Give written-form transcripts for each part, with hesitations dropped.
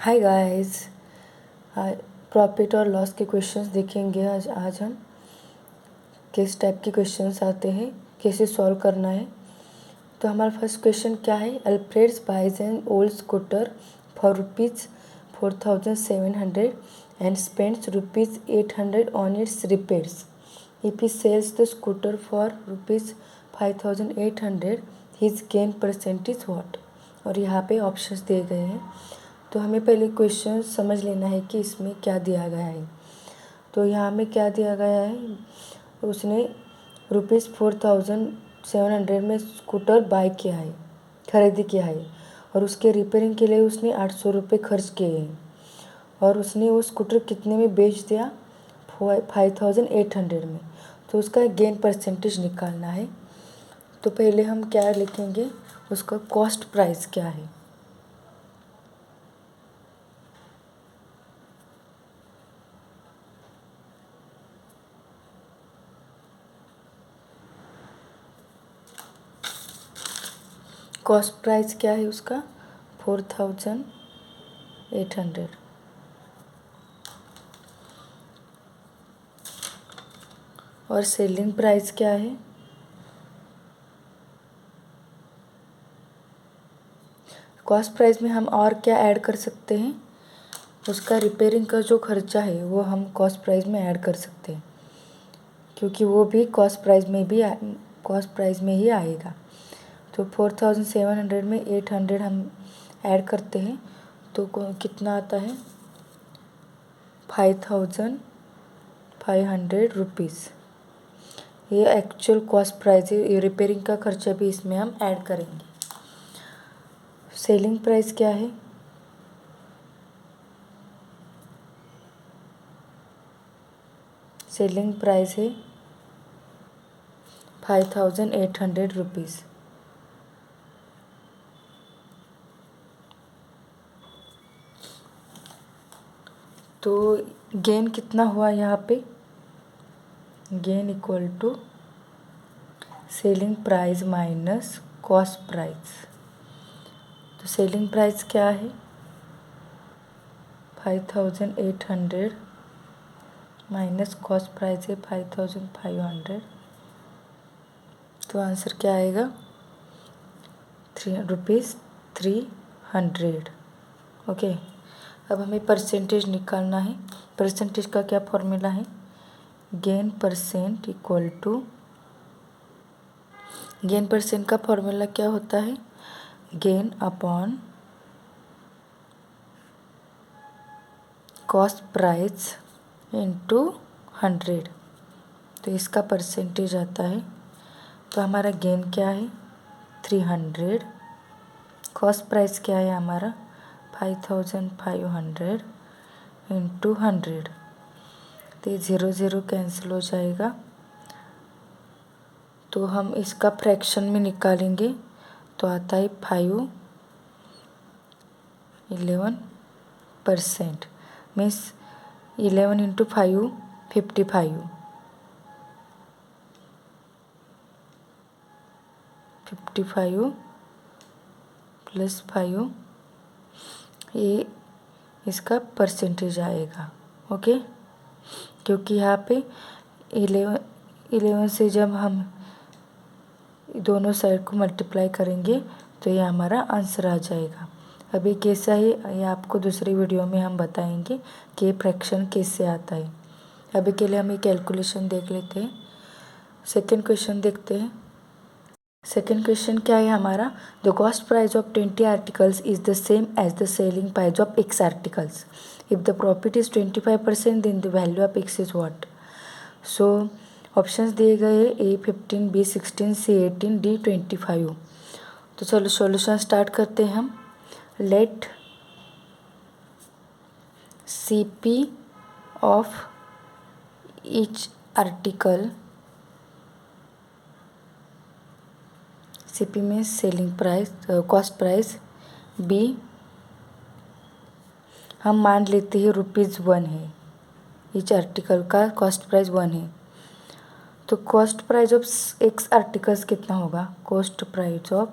Hi guys, profit और loss के questions देखेंगे आज हम किस टाइप के क्वेश्चंस आते हैं, कैसे सॉल्व करना है। तो हमारा फर्स्ट क्वेश्चन क्या है। Alfred's buys an old scooter for ₹4,700 and spends ₹800 on its repairs. If he sells the scooter for ₹5,800 his gain percentage what. और यहाँ पे ऑप्शंस दिए गए हैं, तो हमें पहले क्वेश्चन समझ लेना है कि इसमें क्या दिया गया है। तो यहाँ में क्या दिया गया है, उसने ₹4,700 में स्कूटर बाय किया है, खरीदी किया है, और उसके रिपेयरिंग के लिए उसने ₹800 खर्च किए हैं, और उसने वो स्कूटर कितने में बेच दिया, 5,800 में। तो उसका गेन परसेंटेज निकालना है। तो पहले हम क्या लिखेंगे, उसका कॉस्ट प्राइस क्या है। कॉस्ट प्राइस क्या है उसका, 4,800। और सेलिंग प्राइस क्या है, कॉस्ट प्राइस में हम और क्या ऐड कर सकते हैं, उसका रिपेयरिंग का जो खर्चा है वो हम कॉस्ट प्राइस में ऐड कर सकते हैं, क्योंकि वो भी कॉस्ट प्राइस में ही आएगा। तो 4,700 में 800 हम ऐड करते हैं, तो कितना आता है, 5,500 ये एक्चुअल कॉस्ट प्राइस है। रिपेयरिंग का खर्चा भी इसमें हम ऐड करेंगे। सेलिंग प्राइस क्या है, सेलिंग प्राइस है 5,800 तो गेन कितना हुआ यहाँ पे, gain equal to selling price minus cost price. तो सेलिंग प्राइस क्या है, 5,800 माइनस कॉस्ट प्राइस है 5,500। तो आंसर क्या आएगा, ₹300। ओके, अब हमें परसेंटेज निकालना है। परसेंटेज का क्या फॉर्मूला है, gain percent equal to, gain percent का फॉर्मूला क्या होता है, gain upon cost price into 100। तो इसका परसेंटेज आता है, तो हमारा गेन क्या है 300, कॉस्ट प्राइस क्या है हमारा 5,500 इंटू 100। तो ये 0 कैंसिल हो जाएगा। तो हम इसका फ्रैक्शन में निकालेंगे, तो आता है 11% मीन्स 11 इंटू 5 55 प्लस 5, ये इसका परसेंटेज आएगा। ओके, क्योंकि यहाँ पे 11 से जब हम दोनों साइड को मल्टीप्लाई करेंगे तो ये हमारा आंसर आ जाएगा। अभी कैसा है ये आपको दूसरी वीडियो में हम बताएंगे कि ये फ्रैक्शन कैसे आता है। अभी के लिए हम ये कैलकुलेशन देख लेते हैं। सेकंड क्वेश्चन देखते हैं। सेकंड क्वेश्चन क्या है हमारा, the cost price of 20 articles is the same as the selling price of X articles. If the profit is 25% then the value of X is what. So options दिए गए A15, B16, C18, D25। तो चलो solution start करते हैं हम। Let CP of each article, CP में selling price, cost price, B हम मान लेते हैं ₹1 है, ईच आर्टिकल का कॉस्ट प्राइस 1 है। तो cost price of X articles कितना होगा, cost price of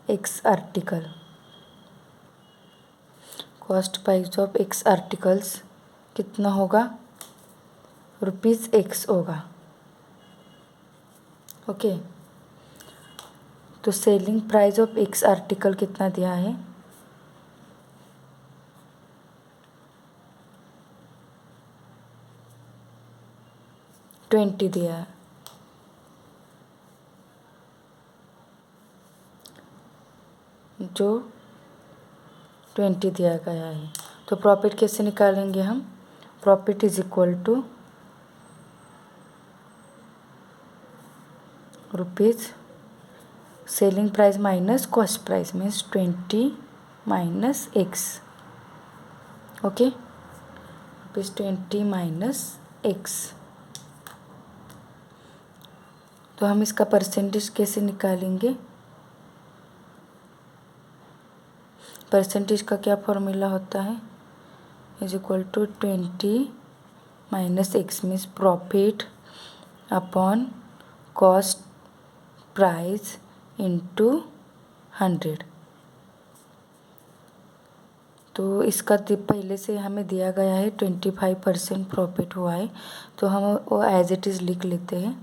X article, cost price of x articles कितना होगा, ₹X होगा। ओके, तो selling price of x article कितना दिया है, $20 दिया है। जो 20 दिया गया है, तो प्रॉफिट कैसे निकालेंगे हम, profit is equal to rupees selling price minus cost price means 20 minus x. Okay, ₹20 minus x. तो हम इसका परसेंटेज कैसे निकालेंगे, परसेंटेज का क्या फॉर्मूला होता है, is equal to 20 minus x means profit upon cost price into 100। तो इसका पहले से हमें दिया गया है 25% प्रॉफिट हुआ है, तो हम वो एज इट इज़ लिख लेते हैं।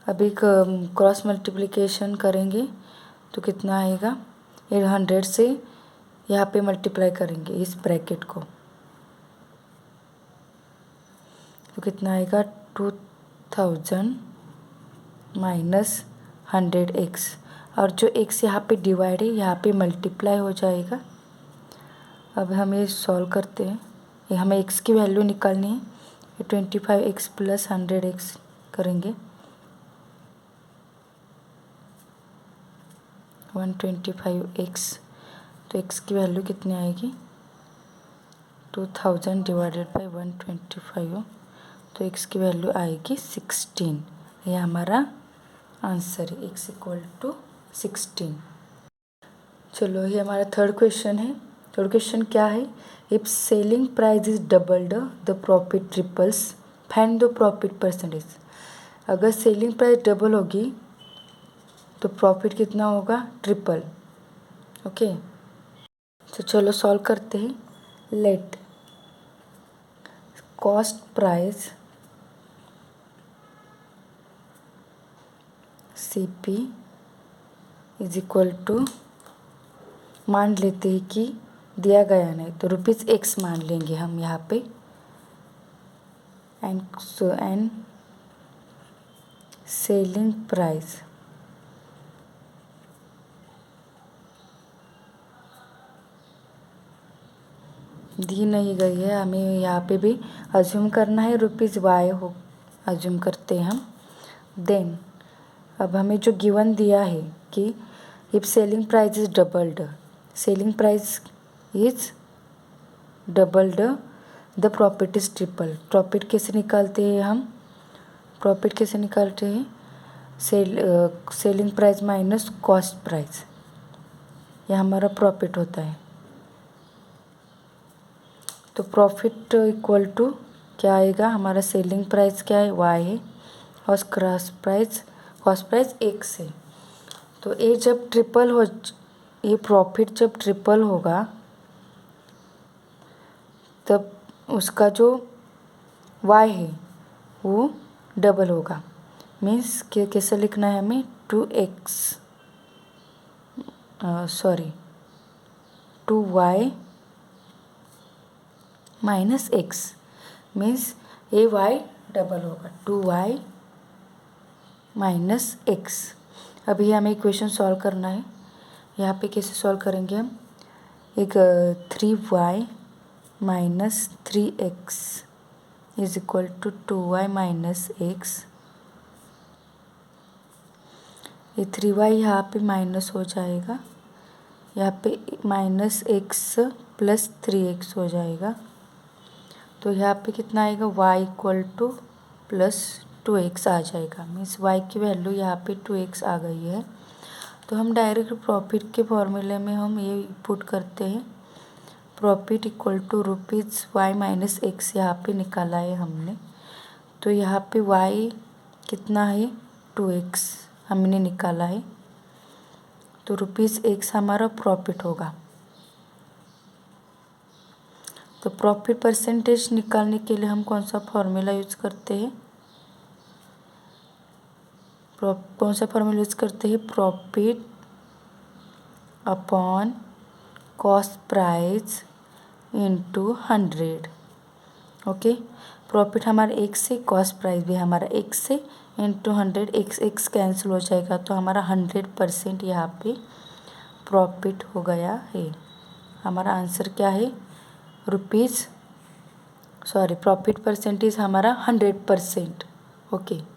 अभी क्रॉस मल्टीप्लिकेशन करेंगे तो कितना आएगा, ये 100 से यहाँ पे मल्टीप्लाई करेंगे इस ब्रैकेट को, तो कितना आएगा 2000 माइनस 100x, और जो x यहाँ पे डिवाइड है यहाँ पे मल्टीप्लाई हो जाएगा। अब हम ये सॉल्व करते हैं, ये हमें x की वैल्यू निकालनी है, ये 25x प्लस 100x करेंगे, 125x, तो x की वैल्यू कितनी आएगी 2000 डिवाइडेड बाई 125, तो x की वैल्यू आएगी 16। ये हमारा आंसर है, x इक्वल टू 16। चलो, ये हमारा थर्ड क्वेश्चन है। थर्ड क्वेश्चन क्या है, if selling price is doubled the profit triples, find the profit percentage. अगर सेलिंग प्राइस डबल होगी तो प्रॉफिट कितना होगा, ट्रिपल। ओके, तो चलो सॉल्व करते हैं। Let cost price CP is equal to, मान लेते हैं कि दिया गया नहीं तो ₹X मान लेंगे हम यहाँ पे, एंड सेलिंग प्राइस दी नहीं गई है, हमें यहाँ पे भी अज्यूम करना है ₹Y हो, अज्यूम करते हैं हम। देन अब हमें जो गिवन दिया है कि if selling price is doubled, selling price is doubled the profit is triple. Profit कैसे निकालते हैं हम, प्रॉफिट कैसे निकालते हैं, selling price minus cost price, यह हमारा प्रॉफिट होता है। तो प्रॉफिट इक्वल टू क्या आएगा, हमारा सेलिंग प्राइस क्या है, Y है, और कॉस्ट प्राइस X है। तो ये जब ट्रिपल हो, ये प्रॉफिट जब ट्रिपल होगा तब उसका जो Y है वो डबल होगा। मीन्स कैसे लिखना है हमें, 2y माइनस एक्स, मीन्स ये y डबल होगा, 2y माइनस एक्स। अभी हमें इक्वेशन सॉल्व करना है, यहाँ पे कैसे सॉल्व करेंगे हम, एक 3y minus 3x is equal to 2y minus x. ये 3y यहाँ पे माइनस हो जाएगा, यहाँ पे माइनस x प्लस 3x हो जाएगा, तो यहाँ पे कितना आएगा, y equal two plus 2x आ जाएगा। मीन्स y की वैल्यू यहाँ पे 2x आ गई है। तो हम डायरेक्ट प्रॉफिट के फॉर्मूले में हम ये पुट करते हैं, profit equal to ₹Y minus x यहाँ पे निकाला है हमने। तो यहाँ पे y कितना है, 2x हमने निकाला है, तो ₹X हमारा प्रॉफिट होगा। तो प्रॉफिट परसेंटेज निकालने के लिए हम कौन सा फॉर्मूला यूज करते हैं? कौन सा फॉर्मूला यूज करते हैं? Profit upon cost price into 100। Okay, profit हमारा 1 से, कॉस्ट प्राइस भी हमारा 1 से, इंटू 100, x कैंसिल हो जाएगा तो हमारा 100% यहाँ पे प्रॉफिट हो गया है। हमारा आंसर क्या है? प्रॉफिट परसेंटेज हमारा 100%। ओके।